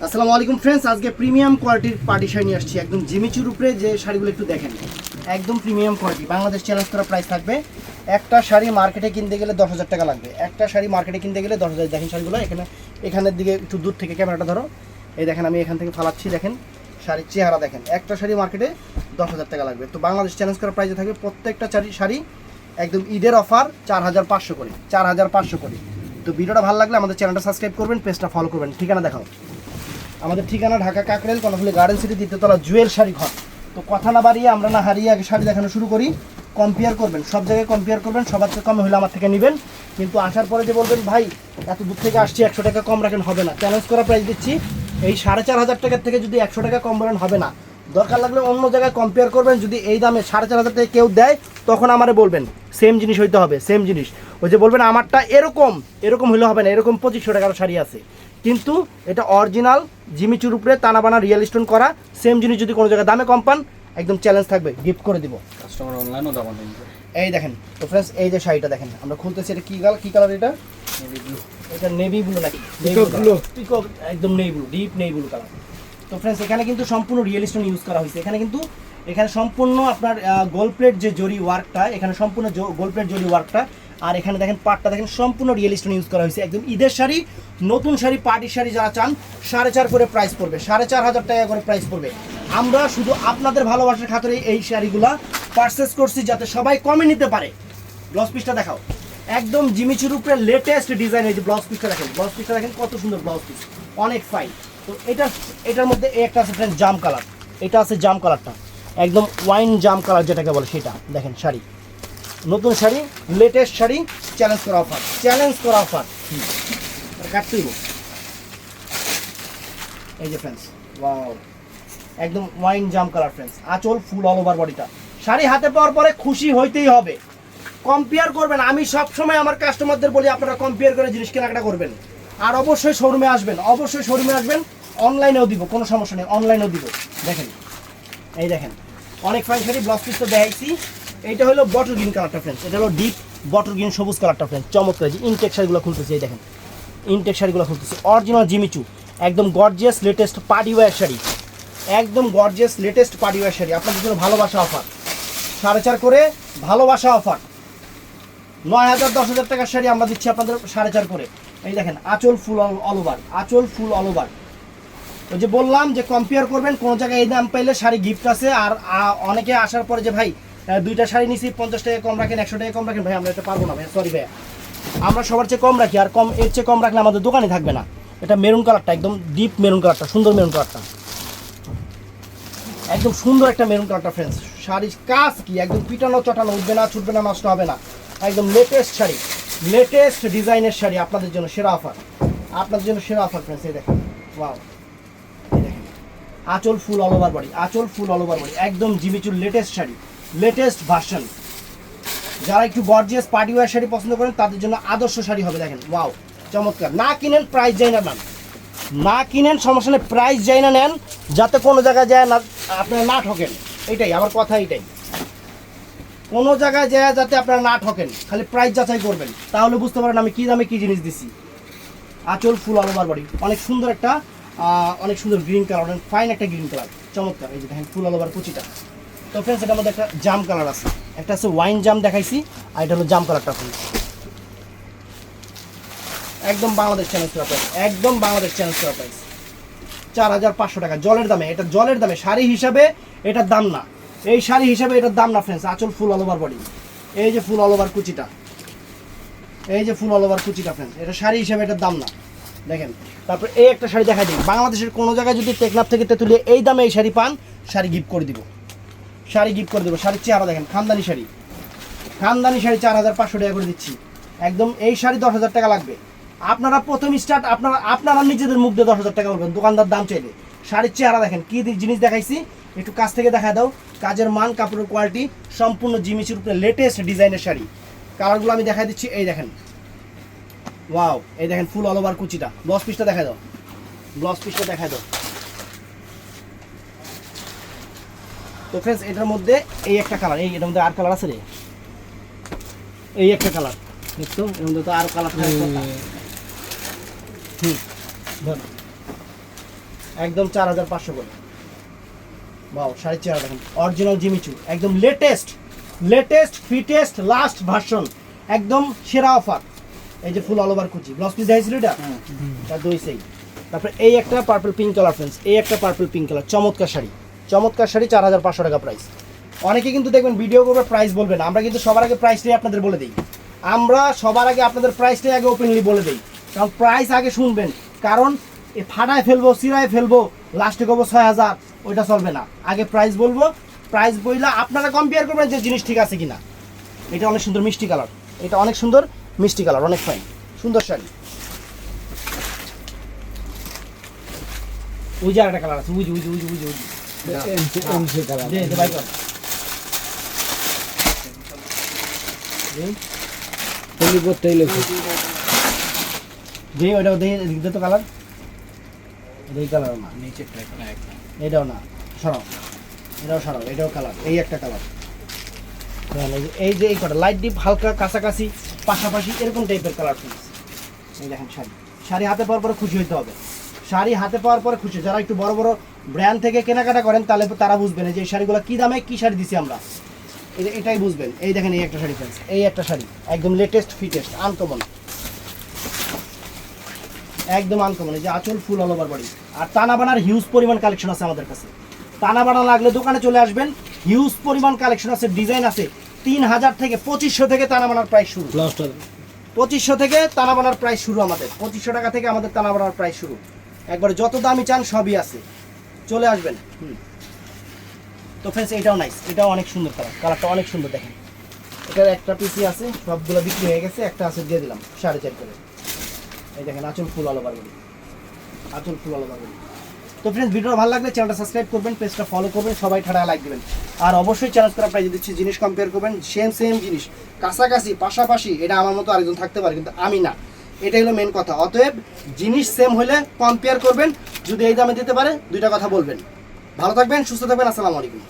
আসসালামু আলাইকুম ফ্রেন্ডস, আজকে প্রিমিয়াম কোয়ালিটির পার্টি শাড়ি নিয়ে আসছি। একদম জিমিচুর উপরে যে শাড়িগুলো একটু দেখেন, একদম প্রিমিয়াম কোয়ালিটি। বাংলাদেশ চ্যালেঞ্জ করা প্রাইস থাকবে। একটা শাড়ি মার্কেটে কিনতে গেলে 10,000 টাকা লাগবে। একটা শাড়ি মার্কেটে কিনতে গেলে 10,000। দেখেন শাড়িগুলো এখানের দিকে একটু দূর থেকে ক্যামেরাটা ধরো। এই দেখেন, আমি এখান থেকে ফালাচ্ছি। দেখেন শাড়ির চেহারা দেখেন। একটা শাড়ি মার্কেটে 10,000 টাকা লাগবে। তো বাংলাদেশ চ্যালেঞ্জ করা প্রাইসে থাকবে প্রত্যেকটা শাড়ি একদম ঈদের অফার 4,500 করে, 4,500 করে। তো ভিডিওটা ভালো লাগলে আমাদের চ্যানেলটা সাবস্ক্রাইব করবেন, পেজটা ফলো করবেন। ঠিকানা দেখাও। আমাদের ঠিকানা ঢাকা কাকরাইল, কর্ণফুলী গার্ডেন সিটি, দ্বিতীয়তলা, জুয়েল শাড়ি ঘর। তো কথা না বাড়িয়ে আমরা না হারিয়ে আগে শাড়ি দেখানো শুরু করি। কম্পেয়ার করবেন, সব জায়গায় কম্পেয়ার করবেন। সবার থেকে কমে হলে আমার থেকে নেবেন, কিন্তু আসার পরে যে বলবেন ভাই এত দূর থেকে আসছি 100 টাকা কম রাখেন, হবে না। চ্যালেঞ্জ করা প্রাইস দিচ্ছি। এই 4,500 টাকার থেকে যদি 100 টাকা কম বলেন, হবে না। দরকার লাগলে অন্য জায়গায় কম্পেয়ার করবেন। যদি এই দামে 4,500 টাকা কেউ দেয়, তখন আমারে বলবেন সেম জিনিস হইতে হবে, সেম জিনিস। ওই যে বলবেন আমারটা এরকম এরকম হলে হবে না, এরকম 2500 টাকার শাড়ি আছে, কিন্তু এটা অরিজিনাল জিমিচুর উপরে তানাবানা রিয়েল স্টোন করা। সেম জিনিস যদি কোনো জায়গায় দামে কম পান, একদম চ্যালেঞ্জ থাকবে, গিফট করে দিব। কাস্টমার অনলাইনও দাম দেন। এই দেখেন তো ফ্রেন্ডস, এই যে শাড়িটা দেখেন আমরা খুলতেছি। এটা কি কালার? এটা নেভি ব্লু। এটা নেভি ব্লু নাকি? পিকক, একদম navy blue, deep navy blue colour. তো ফ্রেন্ডস, এখানে কিন্তু সম্পূর্ণ রিয়েল স্টোন ইউজ করা হয়েছে। এখানে সম্পূর্ণ আপনার গোল্ড প্লেট যে জরি ওয়ার্কটা, এখানে সম্পূর্ণ গোল্ড প্লেট জরি ওয়ার্কটা। আর এখানে দেখেন পাটটা দেখেন, সম্পূর্ণ রিয়েল স্টোন ইউজ করা হয়েছে। একদম ঈদের শাড়ি, নতুন শাড়ি, পার্টির শাড়ি যারা চান 4,500 করে প্রাইস পড়বে, 4,500 টাকা করে প্রাইস পড়বে। আমরা শুধু আপনাদের ভালোবাসার খাতিরে এই শাড়িগুলা পারচেস করছি, যাতে সবাই কমে নিতে পারে। ব্লাউজ পিসটা দেখাও। একদম জিমিচুর উপরে লেটেস্ট ডিজাইন। এই যে ব্লাউজ পিসটা দেখেন, ব্লাউজ পিসটা দেখেন কত সুন্দর ব্লাউজ পিস, অনেক ফাইন। তো এটার মধ্যে একটা আছে ফ্রেন্ড জাম কালার। এটা আছে জাম কালারটা, একদম ওয়াইন জাম কালার যেটাকে বলে, সেটা দেখেন। শাড়ি, নতুন শাড়ি, লেটেস্ট শাড়ি, চ্যালেঞ্জ করা অফার, চ্যালেঞ্জ করা অফার। কাটতেইব। এই যে ফ্রেন্ডস, ওয়াও, একদম ওয়াইন জাম কালার ফ্রেন্ডস। আঁচল ফুল অল ওভার বডিটা। শাড়ি হাতে পাওয়ার পরে খুশি হইতেই হবে। কম্পেয়ার করবেন। আমি সবসময় আমার কাস্টমারদের বলি আপনারা কম্পেয়ার করে জিনিস কেনাকাটা করবেন। আর অবশ্যই শোরুমে আসবেন, অবশ্যই শোরুমে আসবেন। অনলাইনেও দিব, কোনো সমস্যা নেই, অনলাইনেও দিব। দেখেন, এই দেখেন অনেক ফাইন শাড়ি। ব্লাউজ পিস তো দেখাইছি। এইটা হলো বটল গ্রিন কালারটা ফ্রেন্ডস। এটা হলো ডিপ বটল গ্রিন সবুজ কালারটা ফ্রেন্ডস, চমৎকার। যে ইনটেক শাড়িগুলো খুলতেছি, এই দেখেন ইনটেক শাড়িগুলো খুলতেছি, অরিজিনাল জিমিচু, একদম gorgeous latest party wear sari, একদম gorgeous latest party wear sari. আপনাদের জন্য ভালোবাসা অফার, 4,500 করে ভালোবাসা অফার। 9,000 10,000 টাকার শাড়ি আমরা দিচ্ছি আপনাদের 4,500 করে। এই দেখেন আঁচল ফুল অল ওভার, আঁচল ফুল অল ওভার। ওই যে বললাম যে কম্পেয়ার করবেন, কোন জায়গায় এই দাম পাইলে শাড়ি গিফট আছে। আর অনেকে আসার পরে যে ভাই দুইটা শাড়ি নিছি 50 টাকা কম রাখেন, 100 টাকা কম রাখেন, ভাই আমরা এটা পারবো না ভাই, সরি ভাই। আমরা সবার চেয়ে কম রাখি, আর এর চেয়ে কম রাখলে আমাদের দোকানে থাকবে না। এটা মেরুন কালারটা, একদম ডিপ মেরুন কালারটা, সুন্দর মেরুন কালারটা, একদম সুন্দর একটা মেরুন কালারটা ফ্রেন্ডস। শাড়ির কাজ কি একদম পিটানো চটানো, উঠবে না, ছুটবে না, নষ্ট হবে না। একদম লেটেস্ট শাড়ি, লেটেস্ট ডিজাইনের শাড়ি আপনাদের জন্য সেরা অফার, আপনাদের জন্য সেরা অফার ফ্রেন্ডস। এই দেখেন, ওয়াও, এই দেখেন আঁচল ফুল অল ওভার বডি, আঁচল ফুল অল ওভার বডি, একদম জিমিচুর লেটেস্ট শাড়ি, লেটেস্ট ভার্সন। যারা একটু গর্জিয়াস পার্টি ওয়্যার শাড়ি পছন্দ করেন তাদের জন্য আদর্শ শাড়ি হবে। দেখেন ওয়াও, চমৎকার। না কিনেন প্রাইস যাই না নেন, না কিনেন সমস্যা নেই, প্রাইস যাই না নেন, যাতে কোনো জায়গায় যায় না আপনারা না ঠকেন। এটাই আমার কথা, এটাই। কোনো জায়গায় যায় যাতে আপনারা না ঠকেন, খালি প্রাইস যাচাই করবেন, তাহলে বুঝতে পারেন আমি কী দামে কী জিনিস দিছি। আঁচল ফুল অল ওভার বডি, অনেক সুন্দর একটা অনেক সুন্দর গ্রিন কালার, অনেক ফাইন একটা গ্রিন কালার, চমৎকার। এই যে দেখেন ফুল অল ওভার কুচিটা। তো ফ্রেন্ডস, এটার মধ্যে একটা জাম কালার আছে, একটা আছে ওয়াইন জাম দেখাইছি, আর এটা হলো জাম কালারটা ফুল। একদম বাংলাদেশ চ্যালেঞ্জ করা প্রাইস, একদম বাংলাদেশ চ্যালেঞ্জ করা প্রাইস, 4,500 টাকা জলের দামে। এটা জলের দামে, শাড়ি হিসাবে এটার দাম না, এই শাড়ি হিসাবে এটার দাম না ফ্রেন্ডস। আঁচল ফুল অল ওভার বডি, এই যে ফুল অল ওভার কুচিটা, এই যে ফুল অল ওভার কুচিটা ফ্রেন্ডস, এটা শাড়ি হিসাবে এটার দাম না। দেখেন, তারপর এই একটা শাড়ি দেখাই দিই। বাংলাদেশের কোনো জায়গায় যদি টেকনাফ থেকে তেঁতুলিয়া এই দামে এই শাড়ি পান, শাড়ি গিফট করে দিব, শাড়ি গিফট করে দেবো। শাড়ির চেহারা দেখেন, খানদানি শাড়ি, খানদানি শাড়ি 4,500 টাকা করে দিচ্ছি। একদম এই শাড়ি 10,000 টাকা লাগবে। আপনারা প্রথম স্টার্ট আপনারা নিজেদের মুখ দিয়ে 10,000 টাকা বলবেন দোকানদার দাম চাইলে। শাড়ির চেহারা দেখেন, কী জিনিস দেখাইছি, একটু কাছ থেকে দেখা দাও। কাজের মান, কাপড়ের কোয়ালিটি সম্পূর্ণ জিমিচুর উপরে লেটেস্ট ডিজাইনের শাড়ি। কালারগুলো আমি দেখাই দিচ্ছি, এই দেখেন ওয়াও, এই দেখেন ফুল অল ওভার কুচিটা। ব্লাউজ পিসটা দেখা দাও, ব্লাউজ পিসটা দেখা দাও। তো ফ্রেন্ডস, এটার মধ্যে এই একটা কালার, এটার মধ্যে আর কালার আছে রে, এই একটা কালার দেখছো, এর মধ্যে তো আর কালার থাকে। ধর একদম 4500 করে। বাও, শাড়ির চেহারা দেখেন, অরিজিনাল জিমিচু, একদম লেটেস্ট ফিটেস্ট লাস্ট ভার্সন, একদম সেরা অফার। এই যে ফুল অল ওভার কুচি, ব্লাউজ পিস দেখাইছিল এটা, তার দুই সেই। তারপরে এই একটা পার্পল পিঙ্ক কালার ফ্রেন্ডস, এই একটা পার্পল পিঙ্ক কালার, চমৎকার শাড়ি 4500 টাকা প্রাইস। অনেকে কিন্তু দেখবেন ভিডিও করবে প্রাইস বলবেন, আমরা কিন্তু সবার আগে প্রাইসটাই আপনাদের বলে দিই। আমরা সবার আগে আপনাদের প্রাইসটাই আগে ওপেনলি বলে দিই, কারণ প্রাইস আগে শুনবেন। কারণ এ ফাটায় ফেলবো, চিরায় ফেলবো, লাস্টে করবো 6000, ওইটা চলবে না। আগে প্রাইস বলবো, প্রাইস বইলা আপনারা কম্পেয়ার করবেন যে জিনিস ঠিক আছে কিনা। এটা অনেক সুন্দর মিষ্টি কালার, এটা অনেক সুন্দর মিষ্টি কালার, অনেক ফাইন সুন্দর শাড়ি। ওই যে আরেকটা কালার আছে, উজি দে ভাই কর। যে ওইটাও দেখতে তো কালার, এই কালার না, নিচেরটা এখানে একটা এটাও না, সরাও, এটাও কালার, এই একটা কালার। এই যে এই কটা লাইট ডিপ, হালকা কাছাকাছি, পাশাপাশি এরকম টাইপের কালার ফিক্স। এই দেখেন শাড়ি হাতে পাওয়ার পরে খুশি হতে হবে, শাড়ি হাতে পাওয়ার পরে খুশি। যারা একটু বড় বড় ব্র্যান্ড থেকে কেনাকাটা করেন তাহলে তারা বুঝবেন যে এই শাড়িগুলো কী দামে কী শাড়ি দিছি আমরা, এটাই বুঝবেন। এই দেখেন এই একটা শাড়ি ফ্রেন্ডস, এই একটা শাড়ি একদম লেটেস্ট ফিটেস্ট আনকমন, একদম আনকমন। এই যে আঁচল ফুল অল ওভার বডি, আর টানা বানার হিউজ পরিমাণ কালেকশন আছে আমাদের কাছে। টানা বানা লাগলে দোকানে চলে আসবেন, হিউজ পরিমাণ কালেকশন আছে, ডিজাইন আছে। 3000 থেকে 2500 থেকে টানা বানার প্রাইস শুরু, 2500 থেকে টানা বানার প্রাইস শুরু, আমাদের 2500 টাকা থেকে আমাদের টানা বানার প্রাইস শুরু। একবারে যত দামি চান সবই আছে, চলে আসবেন। তো ফ্রেন্ডস এটাও নাইস, এটাও অনেক সুন্দর কালারটা অনেক সুন্দর। দেখেন এটার একটা পিসি আছে, সবগুলো বিক্রি হয়ে গেছে, একটা আছে দিয়ে দিলাম 4.5 করে। এই দেখেন আঁচল ফুল অল ওভার বডি, আঁচল ফুল অল ওভার বডি। তো ফ্রেন্ডস ভিডিও ভালো লাগলে চ্যানেলটা সাবস্ক্রাইব করবেন, পেজটা ফলো করবেন, সবাই ঠাড়া লাইক দিবেন। আর অবশ্যই চ্যালেঞ্জ করা প্রাইস দিচ্ছি, জিনিস কম্পেয়ার করবেন, সেম জিনিস কাছাকাছি পাশাপাশি। এটা আমার মতো আরেকজন থাকতে পারে কিন্তু আমি না, এটাই হলো মেন কথা। অতএব জিনিস সেম হলে কম্পেয়ার করবেন, যদি এই দামে দিতে পারে দুইটা কথা বলবেন। ভালো থাকবেন, সুস্থ থাকবেন, আসসালামু আলাইকুম।